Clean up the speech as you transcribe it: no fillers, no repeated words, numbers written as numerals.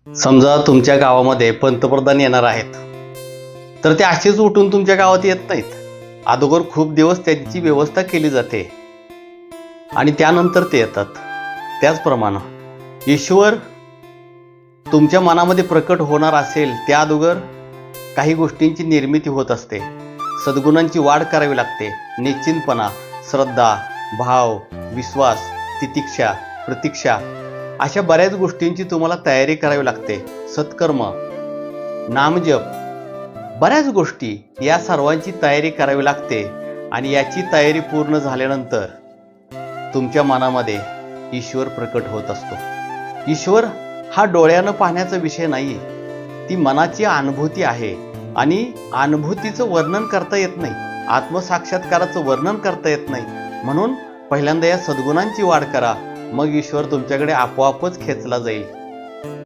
समजा तुमच्या गावामध्ये पंतप्रधान येणार आहेत, तर ते असेच उठून तुमच्या गावात येत नाहीत. अगोदर खूप दिवस त्यांची व्यवस्था केली जाते आणि त्यानंतर ते येतात. त्याचप्रमाणे ईश्वर तुमच्या मनामध्ये प्रकट होणार असेल त्या अगोदर काही गोष्टींची निर्मिती होत असते. सद्गुणांची वाढ करावी लागते. निश्चिंतपणा, श्रद्धा, भाव, विश्वास, तितिक्षा, प्रतीक्षा अशा बऱ्याच गोष्टींची तुम्हाला तयारी करावी लागते. सत्कर्म, नामजप, बऱ्याच गोष्टी या सर्वांची तयारी करावी लागते. आणि याची तयारी पूर्ण झाल्यानंतर तुमच्या मनामध्ये ईश्वर प्रकट होत असतो. ईश्वर हा डोळ्यानं पाहण्याचा विषय नाही, ती मनाची अनुभूती आहे. आणि अनुभूतीचं वर्णन करता येत नाही, आत्मसाक्षात्काराचं वर्णन करता येत नाही. म्हणून पहिल्यांदा या सद्गुणांची वाढ करा, मग ईश्वर तुमच्याकडे आपोआपच खेचला जाईल.